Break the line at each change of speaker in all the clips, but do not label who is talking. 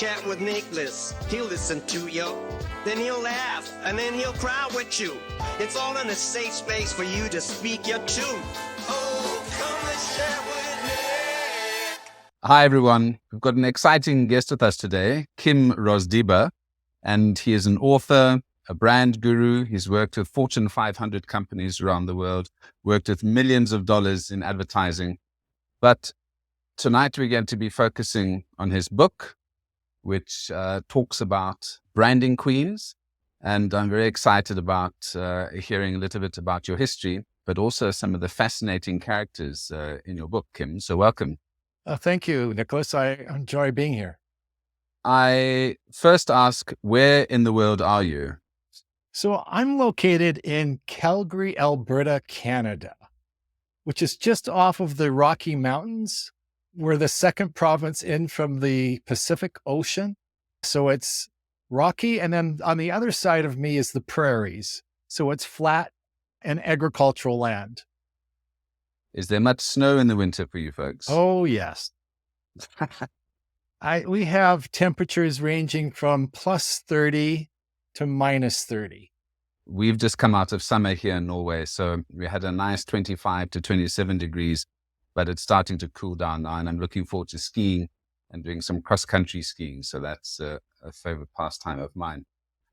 chat with Nicholas. He'll listen to you, then he'll laugh, and then he'll cry with you. It's all in a safe space for you to speak your truth. Oh, come let's chat with Nick.
Hi, everyone. We've got an exciting guest with us today, Kim Rozdeba, and he is an author, a brand guru. He's worked with Fortune 500 companies around the world, worked with millions of dollars in advertising. But tonight we're going to be focusing on his book, which talks about branding queens. And I'm very excited about hearing a little bit about your history, but also some of the fascinating characters in your book, Kim. So welcome.
Thank you, Nicholas. I enjoy being here.
I first ask, where in the world are you?
So I'm located in Calgary, Alberta, Canada, which is just off of the Rocky Mountains. We're the second province in from the Pacific Ocean. So it's rocky. And then on the other side of me is the prairies. So it's flat and agricultural land.
Is there much snow in the winter for you folks?
Oh, yes. We have temperatures ranging from plus 30 to minus 30.
We've just come out of summer here in Norway. So we had a nice 25 to 27 degrees, but it's starting to cool down now. And I'm looking forward to skiing and doing some cross-country skiing. So that's a favorite pastime of mine.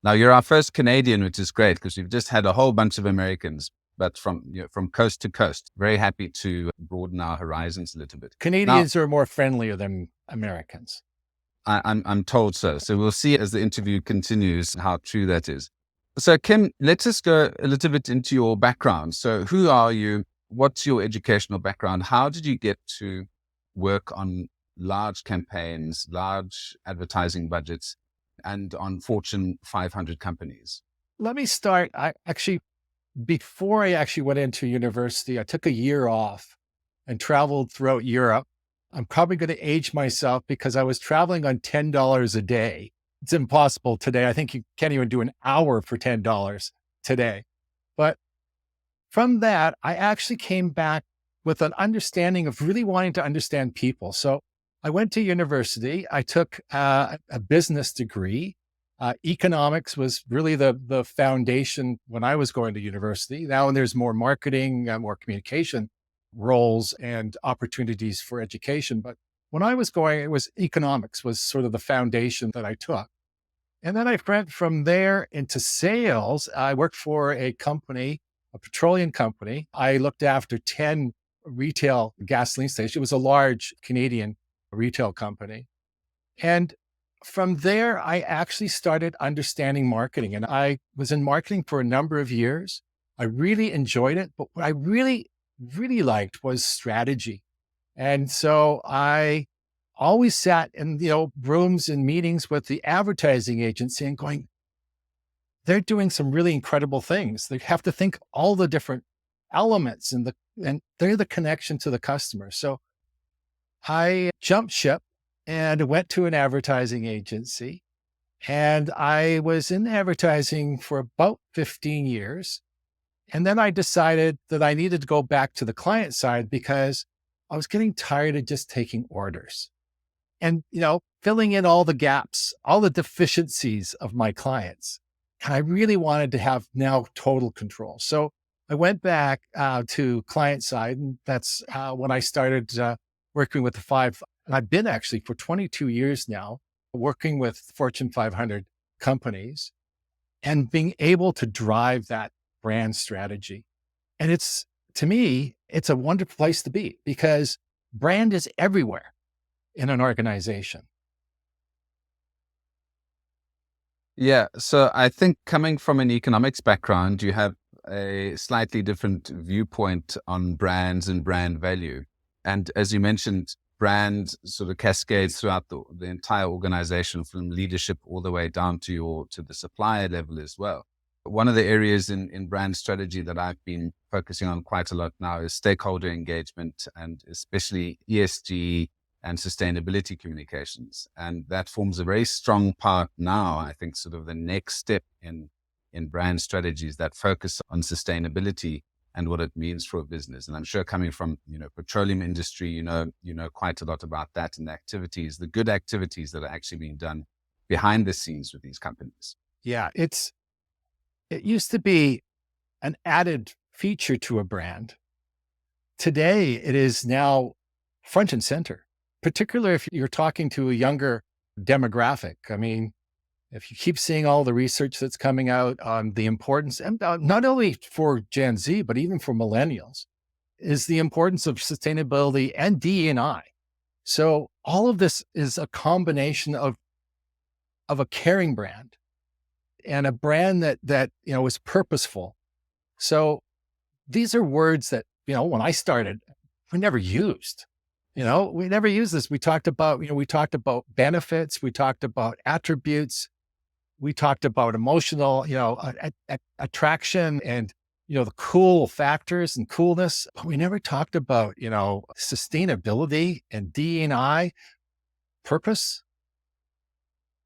Now, you're our first Canadian, which is great because we've just had a whole bunch of Americans, but from coast to coast. Very happy to broaden our horizons a little bit.
Canadians are more friendlier than Americans.
I'm told so. So we'll see as the interview continues how true that is. So Kim, let's just go a little bit into your background. So who are you? What's your educational background? How did you get to work on large campaigns, large advertising budgets, and on Fortune 500 companies?
Let me start. Before I actually went into university, I took a year off and traveled throughout Europe. I'm probably going to age myself because I was traveling on $10 a day. It's impossible today. I think you can't even do an hour for $10 today. But from that, I actually came back with an understanding of really wanting to understand people. So I went to university. I took a business degree. Economics was really the foundation when I was going to university. Now there's more marketing, more communication roles and opportunities for education. But when I was going, it was economics was sort of the foundation that I took. And then I went from there into sales. I worked for a company, a petroleum company. I looked after 10 retail gasoline stations. It was a large Canadian retail company. And from there, I actually started understanding marketing. And I was in marketing for a number of years. I really enjoyed it. But what I really liked was strategy. And so I always sat in, rooms and meetings with the advertising agency and going, they're doing some really incredible things. They have to think all the different elements and they're the connection to the customer. So I jumped ship and went to an advertising agency. And I was in advertising for about 15 years. And then I decided that I needed to go back to the client side because I was getting tired of just taking orders and, filling in all the gaps, all the deficiencies of my clients. And I really wanted to have now total control. So I went back to client side, and that's when I started working with the five. And I've been actually for 22 years now, working with Fortune 500 companies and being able to drive that brand strategy. And to me, it's a wonderful place to be because brand is everywhere in an organization.
Yeah. So I think coming from an economics background, you have a slightly different viewpoint on brands and brand value. And as you mentioned, brand sort of cascades throughout the entire organization, from leadership all the way down to the supplier level as well. One of the areas in brand strategy that I've been focusing on quite a lot now is stakeholder engagement, and especially ESG and sustainability communications. And that forms a very strong part now, I think, sort of the next step in brand strategies that focus on sustainability and what it means for a business. And I'm sure coming from, petroleum industry, you know quite a lot about that and the good activities that are actually being done behind the scenes with these companies.
Yeah. It used to be an added feature to a brand. Today, it is now front and center, particularly if you're talking to a younger demographic. I mean, if you keep seeing all the research that's coming out on the importance, and not only for Gen Z, but even for millennials, is the importance of sustainability and DE&I. So all of this is a combination of a caring brand and a brand that is purposeful. So these are words that, when I started, we never used. We never used this. We talked about benefits, we talked about attributes, we talked about emotional, attraction and, the cool factors and coolness. But we never talked about, sustainability and DE&I, purpose.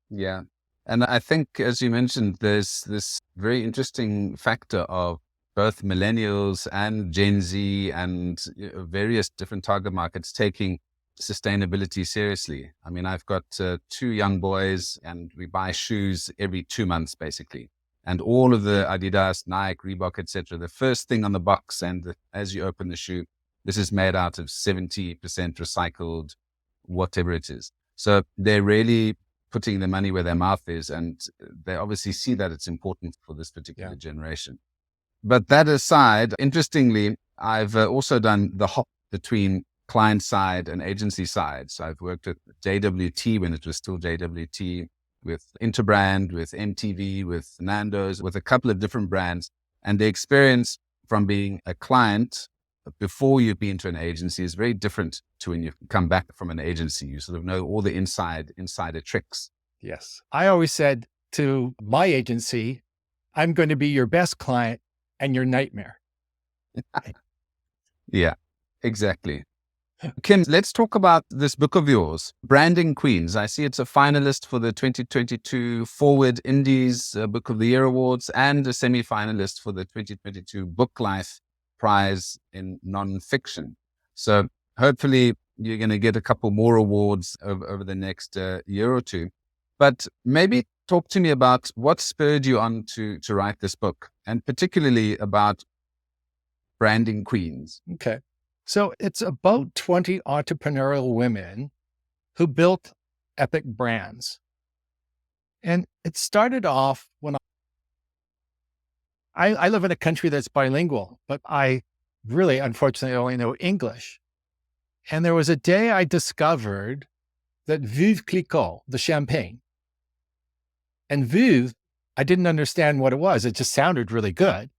Yeah. And I think, as you mentioned, there's this very interesting factor of both millennials and Gen Z and various different target markets taking sustainability seriously. I mean, I've got 2 young boys and we buy shoes every 2 months, basically. And all of the Adidas, Nike, Reebok, etc. The first thing on the box, and as you open the shoe, this is made out of 70% recycled, whatever it is. So they're really putting the money where their mouth is. And they obviously see that it's important for this particular generation. But that aside, interestingly, I've also done the hop between client side and agency side. So I've worked at JWT when it was still JWT, with Interbrand, with MTV, with Nando's, with a couple of different brands. And the experience from being a client before you've been to an agency is very different to when you come back from an agency. You sort of know all the insider tricks.
Yes. I always said to my agency, I'm going to be your best client and your nightmare.
Yeah, exactly. Kim, let's talk about this book of yours, Branding Queens. I see it's a finalist for the 2022 Forward Indies Book of the Year Awards and a semi-finalist for the 2022 Book Life Prize in Nonfiction. So hopefully you're going to get a couple more awards over the next year or two. But maybe talk to me about what spurred you on to write this book, and particularly about Branding Queens.
Okay. So it's about 20 entrepreneurial women who built epic brands. And it started off when I live in a country that's bilingual, but I really, unfortunately, only know English. And there was a day I discovered that Veuve Clicquot, the champagne, and Veuve, I didn't understand what it was. It just sounded really good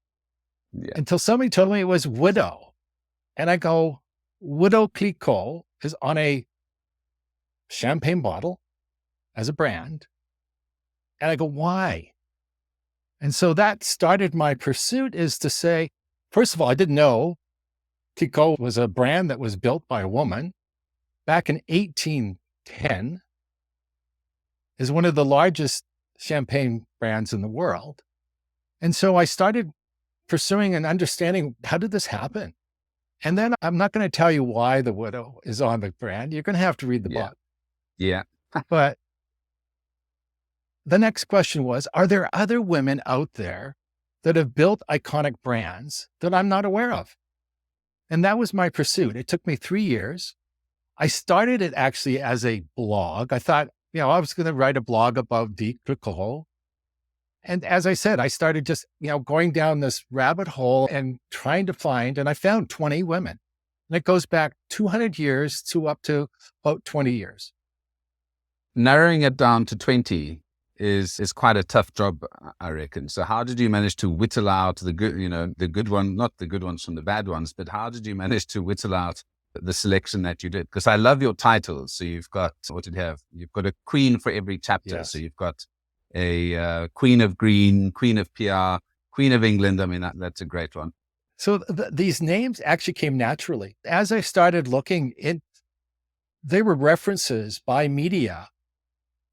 until somebody told me it was Widow. And I go, Widow Clicquot is on a champagne bottle as a brand. And I go, why? And so that started my pursuit, is to say, first of all, I didn't know Clicquot was a brand that was built by a woman back in 1810, is one of the largest champagne brands in the world. And so I started pursuing and understanding, how did this happen? And then I'm not going to tell you why the Widow is on the brand. You're going to have to read the book.
Yeah.
But the next question was, are there other women out there that have built iconic brands that I'm not aware of? And that was my pursuit. It took me 3 years. I started it actually as a blog. I thought, I was going to write a blog about Veuve Clicquot. And as I said, I started just, going down this rabbit hole and trying to find, and I found 20 women. And it goes back 200 years to up to about 20 years.
Narrowing it down to 20 is quite a tough job, I reckon. So how did you manage to whittle out the good, the good one, not the good ones from the bad ones, but how did you manage to whittle out the selection that you did? Because I love your titles. So you've got, what did you have? You've got a queen for every chapter.
Yes.
So you've got a Queen of Green, Queen of PR, Queen of England. I mean, that's a great one.
So these names actually came naturally. As I started looking, they were references by media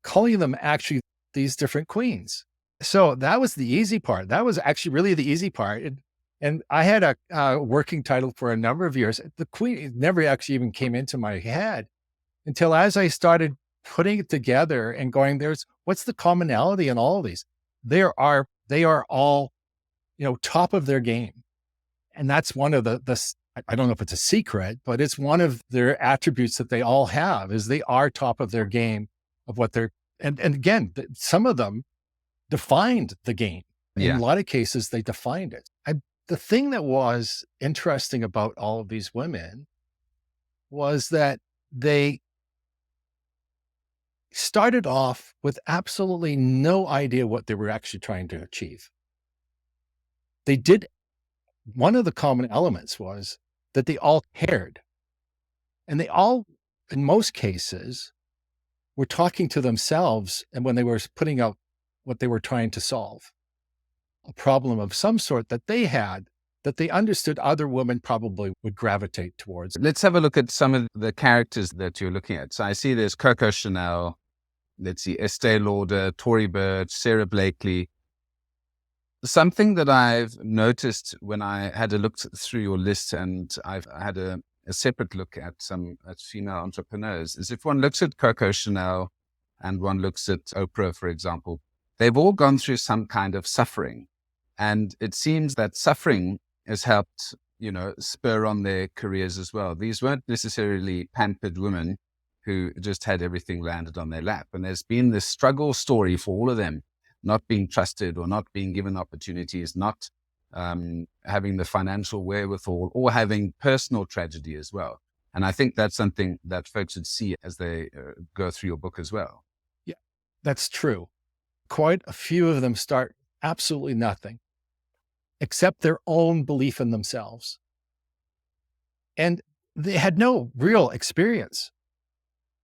calling them actually these different queens. So that was the easy part. That was actually really the easy part. And I had a working title for a number of years. The Queen, it never actually even came into my head until as I started putting it together and going, what's the commonality in all of these? They are all, top of their game. And that's one of I don't know if it's a secret, but it's one of their attributes that they all have is they are top of their game of what they're, and again, some of them defined the game. In a lot of cases, they defined it. The thing that was interesting about all of these women was that they started off with absolutely no idea what they were actually trying to achieve. One of the common elements was that they all cared. And they all, in most cases, were talking to themselves and when they were putting out what they were trying to solve, a problem of some sort that they had that they understood other women probably would gravitate towards.
Let's have a look at some of the characters that you're looking at. So I see there's Coco Chanel, let's see, Estee Lauder, Tory Burch, Sarah Blakely. Something that I've noticed when I had a look through your list, and I've had a separate look at female entrepreneurs, is if one looks at Coco Chanel and one looks at Oprah, for example, they've all gone through some kind of suffering. And it seems that suffering has helped, spur on their careers as well. These weren't necessarily pampered women who just had everything landed on their lap. And there's been this struggle story for all of them, not being trusted or not being given opportunities, not having the financial wherewithal or having personal tragedy as well. And I think that's something that folks would see as they go through your book as well.
Yeah, that's true. Quite a few of them start absolutely nothing except their own belief in themselves. And they had no real experience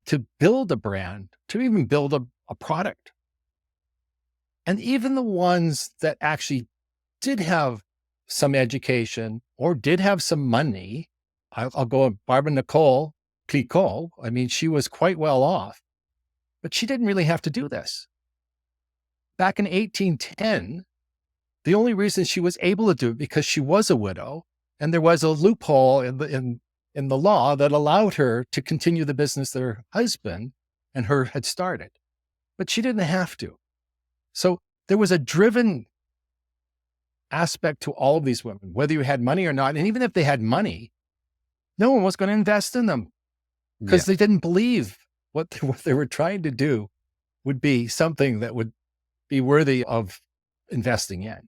to build a brand, to even build a product. And even the ones that actually did have some education or did have some money, I'll go with Barbara Nicole Clicquot. I mean, she was quite well off, but she didn't really have to do this. Back in 1810, the only reason she was able to do it because she was a widow, and there was a loophole in the law that allowed her to continue the business that her husband and her had started. But she didn't have to. So there was a driven aspect to all of these women, whether you had money or not. And even if they had money, no one was going to invest in them because they didn't believe what they were trying to do would be something that would be worthy of investing in.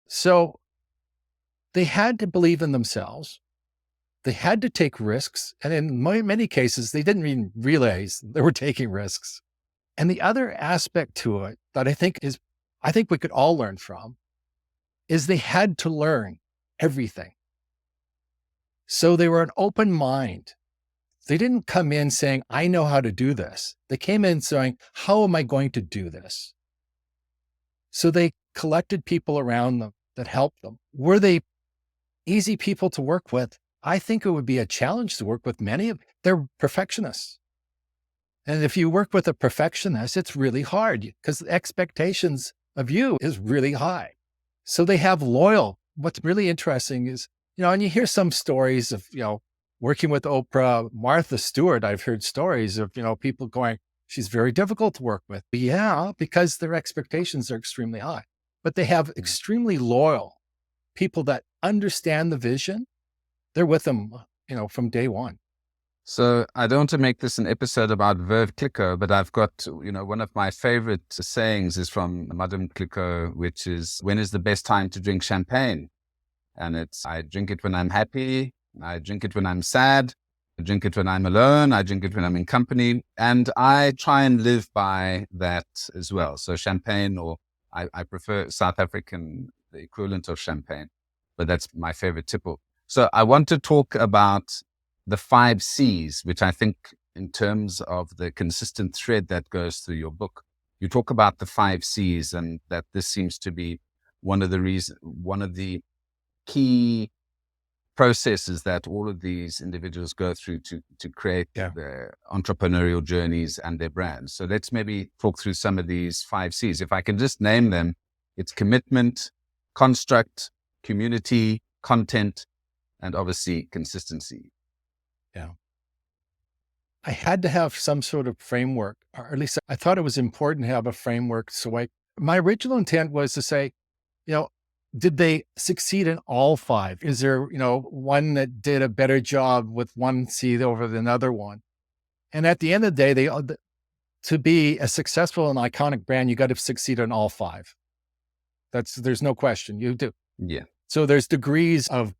So they had to believe in themselves. They had to take risks. And in many cases, they didn't even realize they were taking risks. And the other aspect to it that I think we could all learn from is they had to learn everything. So they were an open mind. They didn't come in saying, I know how to do this. They came in saying, how am I going to do this? So they collected people around them that helped them. Were they easy people to work with? I think it would be a challenge to work with many of them. They're perfectionists. And if you work with a perfectionist, it's really hard because the expectations of you is really high. So they have loyal. What's really interesting is, and you hear some stories of, working with Oprah, Martha Stewart, I've heard stories of, people going, she's very difficult to work with. Yeah, because their expectations are extremely high. But they have extremely loyal people that understand the vision. They're with them, from day one.
So I don't want to make this an episode about Veuve Clicquot, but I've got, one of my favorite sayings is from Madame Clicquot, which is, when is the best time to drink champagne? And it's, I drink it when I'm happy. I drink it when I'm sad. I drink it when I'm alone. I drink it when I'm in company. And I try and live by that as well. So champagne, or I prefer South African, the equivalent of champagne, but that's my favorite tipple. So I want to talk about the 5 C's, which I think in terms of the consistent thread that goes through your book, you talk about the 5 C's, and that this seems to be one of the key processes that all of these individuals go through to create their entrepreneurial journeys and their brands. So let's maybe talk through some of these 5 C's. If I can just name them, it's commitment, construct, community, content, and obviously consistency.
Yeah. I had to have some sort of framework, or at least I thought it was important to have a framework. So my original intent was to say, did they succeed in all 5? Is there, one that did a better job with one C over the other one? And at the end of the day, to be a successful and iconic brand, you got to succeed in all 5. There's no question. You do.
Yeah.
So there's degrees of,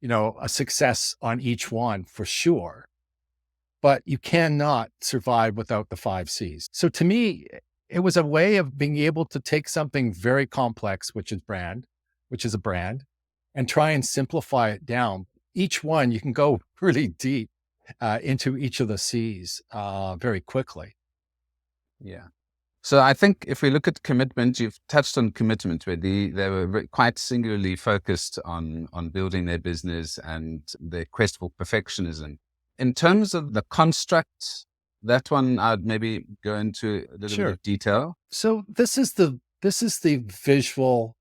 a success on each one for sure, but you cannot survive without the 5 C's. So to me, it was a way of being able to take something very complex, which is a brand, and try and simplify it down. Each one, you can go really deep into each of the C's very quickly.
Yeah. So I think if we look at commitment, you've touched on commitment, where they were quite singularly focused on building their business and their quest for perfectionism. In terms of the construct, that one I'd maybe go into a little bit of detail.
So this is the visual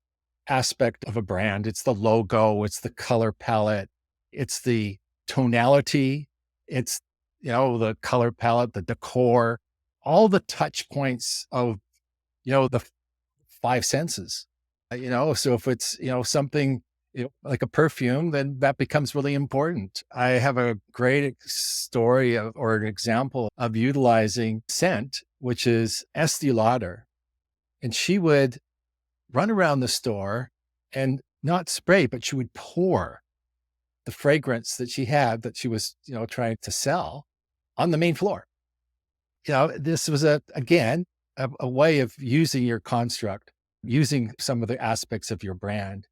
aspect of a brand. It's the logo, it's the color palette, it's the tonality, it's the color palette, the decor, all the touch points of the 5 senses. So if it's something like a perfume, then that becomes really important. I have a great story or an example of utilizing scent, which is Estee Lauder. And she would run around the store and not spray, but she would pour the fragrance that she had that she was, trying to sell on the main floor. This was a way of using your construct, using some of the aspects of your brand.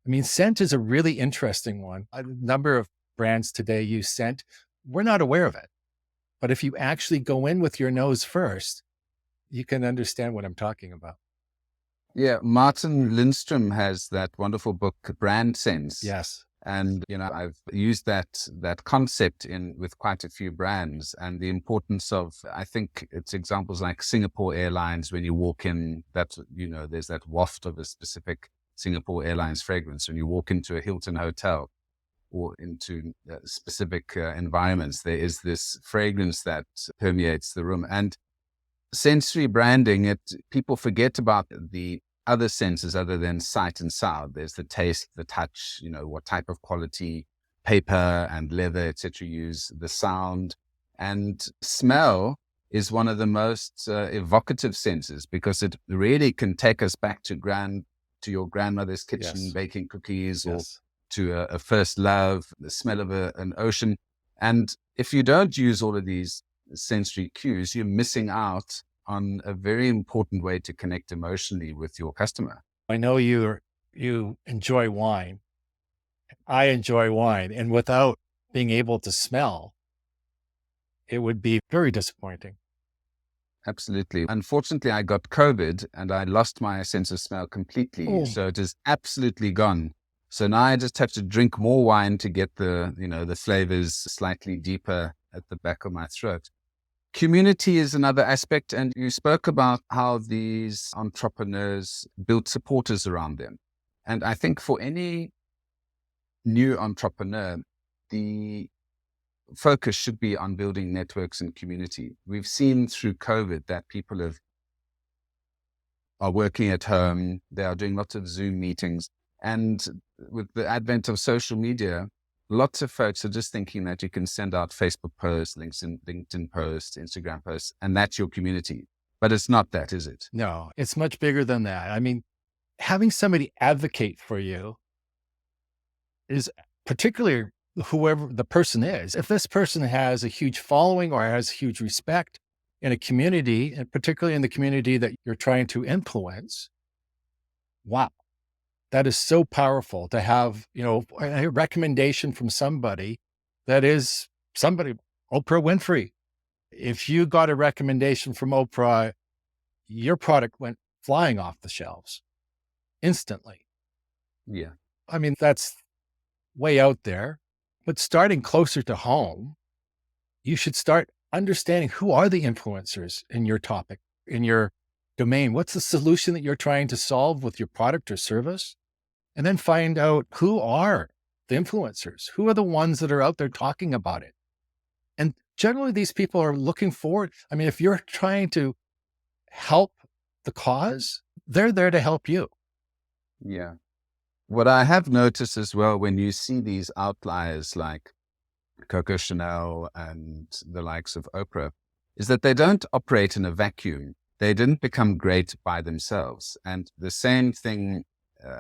I mean, scent is a really interesting one. A number of brands today use scent. We're not aware of it. But if you actually go in with your nose first, you can understand what I'm talking about.
Yeah, Martin Lindstrom has that wonderful book, Brand Sense.
Yes.
And, I've used that concept with quite a few brands, and the importance of, I think it's examples like Singapore Airlines. When you walk in, there's that waft of a specific Singapore Airlines fragrance. When you walk into a Hilton hotel or into specific environments, there is this fragrance that permeates the room. And sensory branding, people forget about the other senses other than sight and sound. There's the taste, the touch, what type of quality paper and leather, etc. use, the sound, and smell is one of the most evocative senses, because it really can take us back to your grandmother's kitchen, baking cookies, or to a first love, the smell of an ocean. And if you don't use all of these sensory cues, you're missing out on a very important way to connect emotionally with your customer.
I know you enjoy wine. I enjoy wine. And without being able to smell, it would be very disappointing.
Absolutely. Unfortunately, I got COVID and I lost my sense of smell completely. Oh. So it is absolutely gone. So now I just have to drink more wine to get the flavors slightly deeper at the back of my throat. Community is another aspect, and you spoke about how these entrepreneurs build supporters around them. And I think for any new entrepreneur, the focus should be on building networks and community. We've seen through COVID that people are working at home, they are doing lots of Zoom meetings, and with the advent of social media, lots of folks are just thinking that you can send out Facebook posts, LinkedIn posts, Instagram posts, and that's your community. But it's not that, is it?
No, it's much bigger than that. I mean, having somebody advocate for you is, particularly whoever the person is. If this person has a huge following or has huge respect in a community, and particularly in the community that you're trying to influence, wow. That is so powerful to have, a recommendation from somebody that is somebody, Oprah Winfrey. If you got a recommendation from Oprah, your product went flying off the shelves instantly.
Yeah.
I mean, that's way out there. But starting closer to home, you should start understanding who are the influencers in your topic, in your domain. What's the solution that you're trying to solve with your product or service? And then find out who are the influencers, who are the ones that are out there talking about it. And generally, these people are looking forward. I mean, if you're trying to help the cause, they're there to help you.
Yeah. What I have noticed as well, when you see these outliers like Coco Chanel and the likes of Oprah, is that they don't operate in a vacuum. They didn't become great by themselves. And the same thing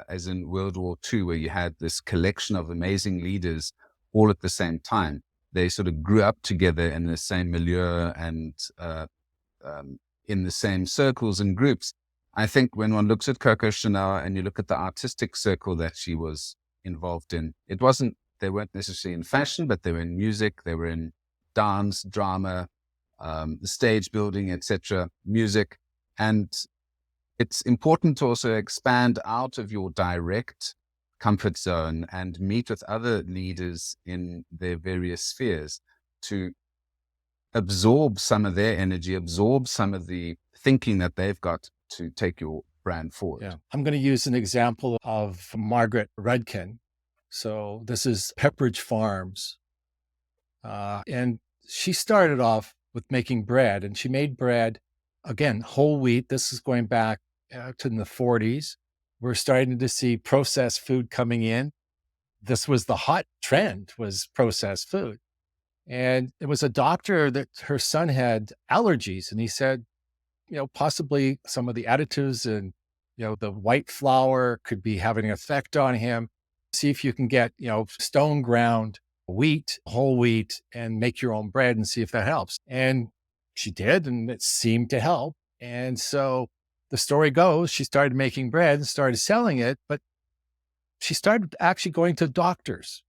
as in World War II, where you had this collection of amazing leaders all at the same time. They sort of grew up together in the same milieu and in the same circles and groups. I think when one looks at Coco Chanel and you look at the artistic circle that she was involved in, they weren't necessarily in fashion, but they were in music, they were in dance, drama, stage building, etc., music. And it's important to also expand out of your direct comfort zone and meet with other leaders in their various spheres to absorb some of their energy, absorb some of the thinking that they've got to take your brand forward.
Yeah. I'm going to use an example of Margaret Rudkin. So this is Pepperidge Farms. And she started off with making bread, and she made bread, again, whole wheat. This is going back to the 40s. We're starting to see processed food coming in. This was the hot trend, was processed food. And it was a doctor that her son had allergies. And he said, possibly some of the additives and, the white flour could be having an effect on him. See if you can get, stone ground wheat, whole wheat, and make your own bread and see if that helps. And she did, and it seemed to help. And so the story goes, she started making bread and started selling it, but she started actually going to doctors.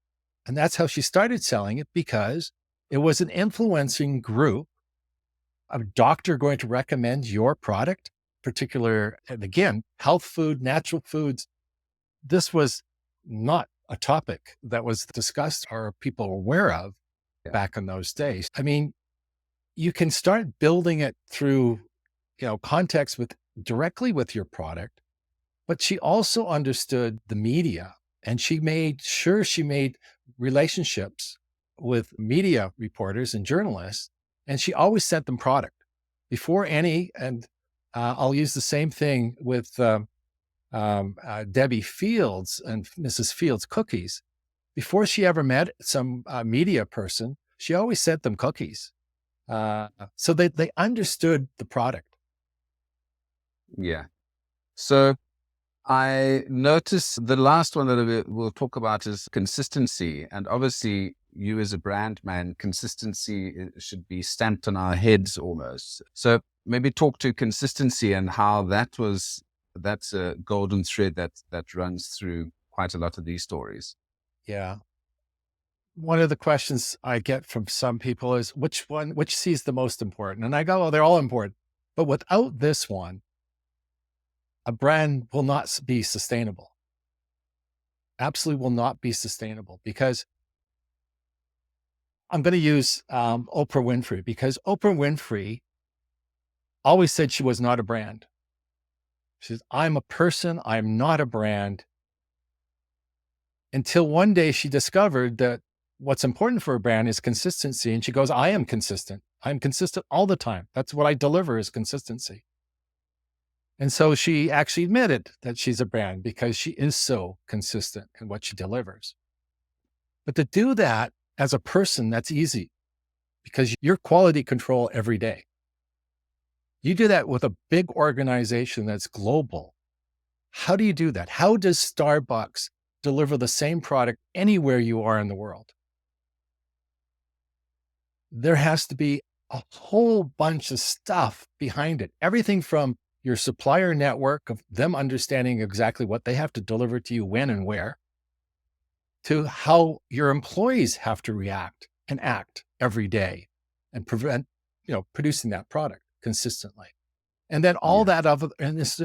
And that's how she started selling it, because it was an influencing group. A doctor going to recommend your product, particular, and again, health food, natural foods. This was not a topic that was discussed or people were aware of back in those days. I mean, you can start building it through, context directly with your product, but she also understood the media, and she made sure she made relationships with media reporters and journalists, and she always sent them product before any. And I'll use the same thing with Debbie Fields and Mrs. Fields cookies. Before she ever met some media person, she always sent them cookies. So they understood the product.
Yeah. So I noticed the last one that we'll talk about is consistency. And obviously, you as a brand man, consistency should be stamped on our heads almost. So maybe talk to consistency and how that's a golden thread that runs through quite a lot of these stories.
Yeah. One of the questions I get from some people is which sees the most important? And I go, they're all important. But without this one, a brand will not be sustainable. Absolutely will not be sustainable, because I'm going to use Oprah Winfrey, because Oprah Winfrey always said she was not a brand. She says, I'm a person, I'm not a brand. Until one day she discovered that what's important for a brand is consistency. And she goes, I am consistent. I'm consistent all the time. That's what I deliver, is consistency. And so she actually admitted that she's a brand because she is so consistent in what she delivers. But to do that as a person, that's easy, because you're quality control every day. You do that with a big organization that's global. How do you do that? How does Starbucks deliver the same product anywhere you are in the world? There has to be a whole bunch of stuff behind it. Everything from your supplier network, of them understanding exactly what they have to deliver to you when and where, to how your employees have to react and act every day and producing that product consistently. And then all that other, and this,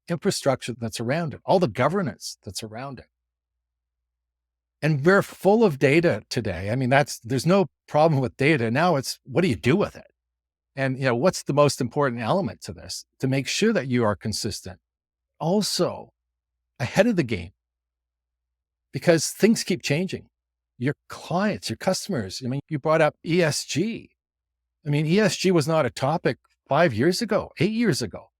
infrastructure that's around it, all the governance that's around it. And we're full of data today. I mean, there's no problem with data. Now it's, what do you do with it? And, what's the most important element to this to make sure that you are consistent? Also ahead of the game, because things keep changing. Your clients, your customers, I mean, you brought up ESG. I mean, ESG was not a topic 5 years ago, 8 years ago.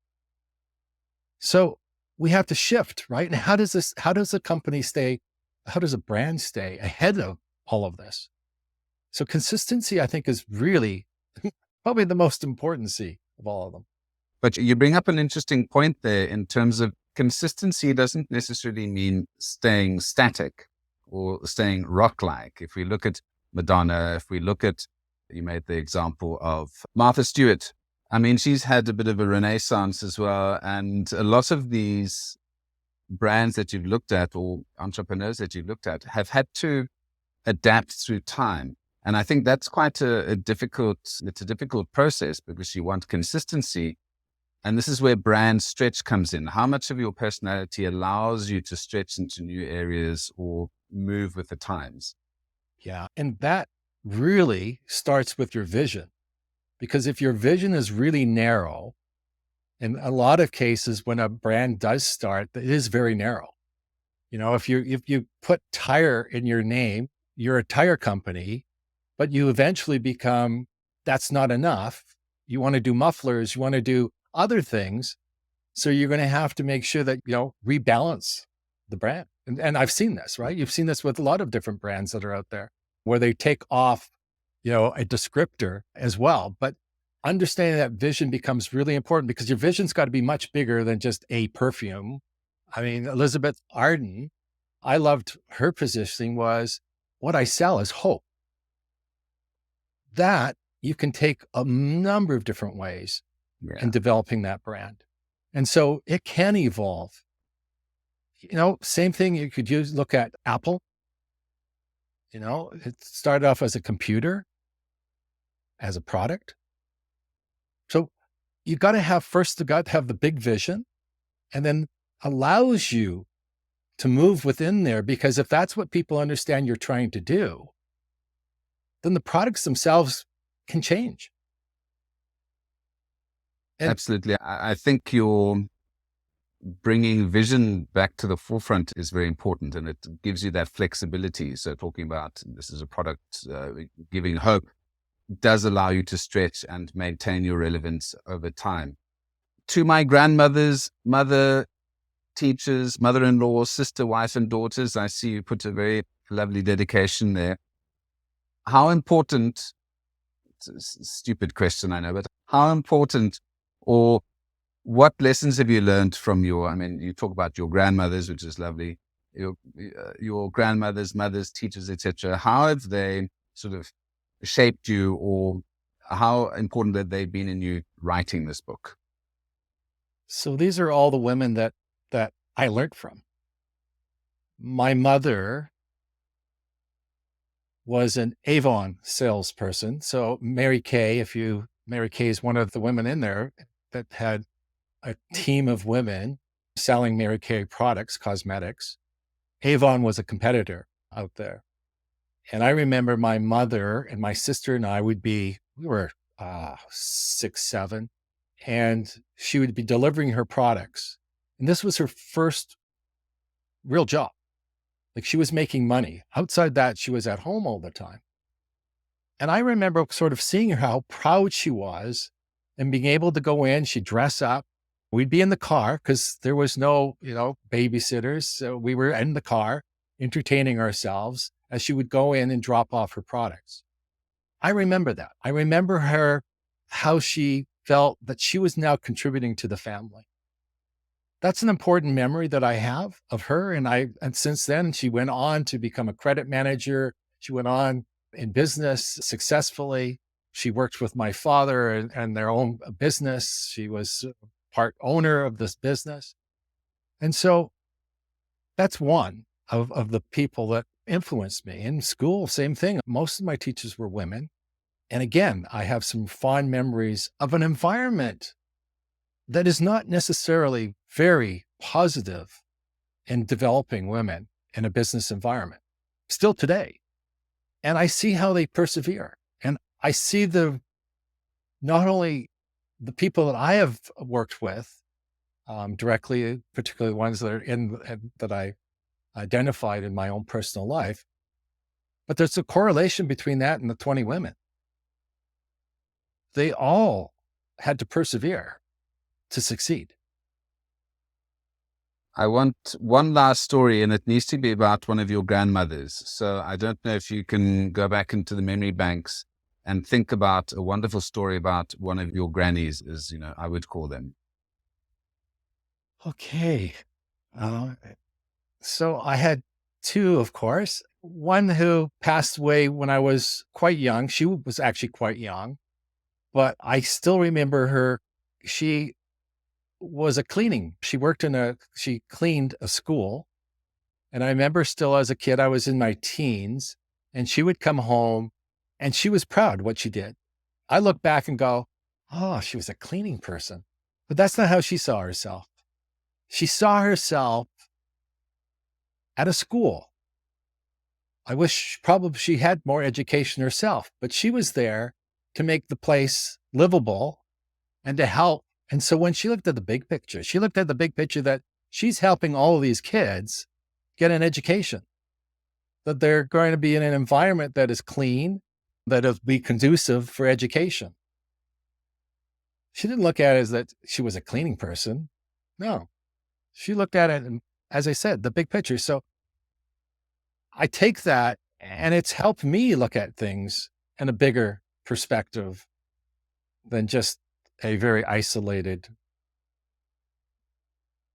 So we have to shift, right? And how does a company stay, how does a brand stay ahead of all of this? So consistency, I think, is really probably the most important C of all of them.
But you bring up an interesting point there in terms of consistency doesn't necessarily mean staying static or staying rock-like. If we look at Madonna, if we look at, you made the example of Martha Stewart. I mean, she's had a bit of a renaissance as well. And a lot of these brands that you've looked at or entrepreneurs that you've looked at have had to adapt through time. And I think that's quite a difficult process because you want consistency. And this is where brand stretch comes in. How much of your personality allows you to stretch into new areas or move with the times?
Yeah. And that really starts with your vision. Because if your vision is really narrow, in a lot of cases, when a brand does start, it is very narrow. If you put tire in your name, you're a tire company, but you eventually become, that's not enough. You want to do mufflers, you want to do other things. So you're going to have to make sure that, rebalance the brand. And I've seen this, right? You've seen this with a lot of different brands that are out there where they take off, a descriptor as well. But understanding that vision becomes really important because your vision's got to be much bigger than just a perfume. I mean, Elizabeth Arden, I loved her positioning was, what I sell is hope. That you can take a number of different ways in developing that brand. And so it can evolve. Same thing you could look at Apple. It started off as a computer, as a product. So you got to have the big vision and then allows you to move within there, because if that's what people understand you're trying to do, then the products themselves can change.
Absolutely. I think your bringing vision back to the forefront is very important, and it gives you that flexibility. So talking about this is a product giving hope does allow you to stretch and maintain your relevance over time. To my grandmother's mother, teachers, mother-in-law, sister, wife, and daughters, I see you put a very lovely dedication there. How important, it's a stupid question, I know, but how important or what lessons have you learned from you talk about your grandmothers, which is lovely, your grandmothers, mothers, teachers, etc. How have they sort of shaped you, or how important have they been in you writing this book?
So these are all the women that I learned from. My mother was an Avon salesperson. So Mary Kay is one of the women in there that had a team of women selling Mary Kay products, cosmetics. Avon was a competitor out there. And I remember my mother and my sister and I we were 6, 7, and she would be delivering her products. And this was her first real job. Like, she was making money. Outside that, she was at home all the time. And I remember sort of seeing her, how proud she was and being able to go in, she'd dress up. We'd be in the car because there was no, babysitters. So we were in the car entertaining ourselves as she would go in and drop off her products. I remember that. I remember her, how she felt that she was now contributing to the family. That's an important memory that I have of her. And since then, she went on to become a credit manager. She went on in business successfully. She worked with my father and their own business. She was part owner of this business. And so that's one of the people that influenced me. In school, same thing. Most of my teachers were women. And again, I have some fond memories of an environment that is not necessarily very positive in developing women in a business environment. still today. And I see how they persevere. And I see not only the people that I have worked with directly, particularly the ones that are that I identified in my own personal life, but there's a correlation between that and the 20 women. They all had to persevere to succeed.
I want one last story, and it needs to be about one of your grandmothers. So I don't know if you can go back into the memory banks and think about a wonderful story about one of your grannies, as I would call them.
Okay. So I had two, of course. One who passed away when I was quite young. She was actually quite young, but I still remember her. She was she cleaned a school. And I remember still as a kid, I was in my teens, and she would come home and she was proud of what she did. I look back and go, oh, she was a cleaning person. But that's not how she saw herself. She saw herself at a school. I wish probably she had more education herself, but she was there to make the place livable and to help. And so when she looked at the big picture, she looked at the big picture that she's helping all of these kids get an education, that they're going to be in an environment that is clean, that will be conducive for education. She didn't look at it as that she was a cleaning person. No, she looked at it, and as I said, the big picture. So I take that, and it's helped me look at things in a bigger perspective than just a very isolated.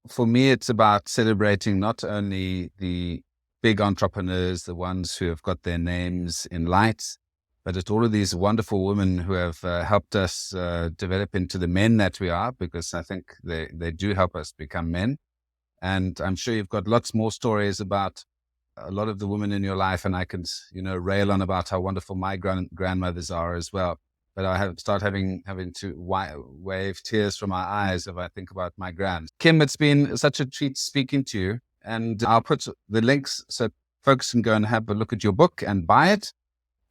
For me, it's about celebrating not only the big entrepreneurs, the ones who have got their names in lights, but it's all of these wonderful women who have helped us develop into the men that we are, because I think they do help us become men. And I'm sure you've got lots more stories about a lot of the women in your life, and I could, rail on about how wonderful my grandmothers are as well. But I start having to wave tears from my eyes if I think about my grand. Kim, it's been such a treat speaking to you. And I'll put the links so folks can go and have a look at your book and buy it.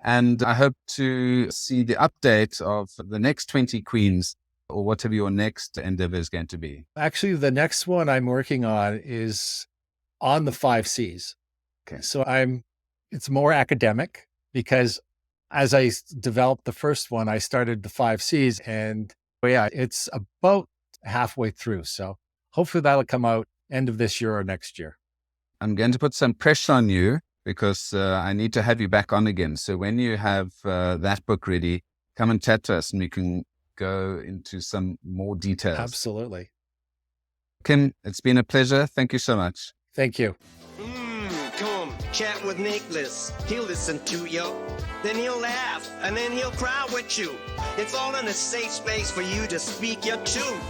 And I hope to see the update of the next 20 queens, or whatever your next endeavor is going to be.
Actually, the next one I'm working on is on the 5 C's.
Okay.
So it's more academic, because as I developed the first one, I started the 5 C's, and it's about halfway through. So hopefully that'll come out end of this year or next year.
I'm going to put some pressure on you, because I need to have you back on again. So when you have that book ready, come and chat to us and we can go into some more details.
Absolutely.
Kim, it's been a pleasure. Thank you so much.
Thank you.
Come chat with Nicholas. He'll listen to you. Then he'll laugh, and then he'll cry with you. It's all in a safe space for you to speak your truth.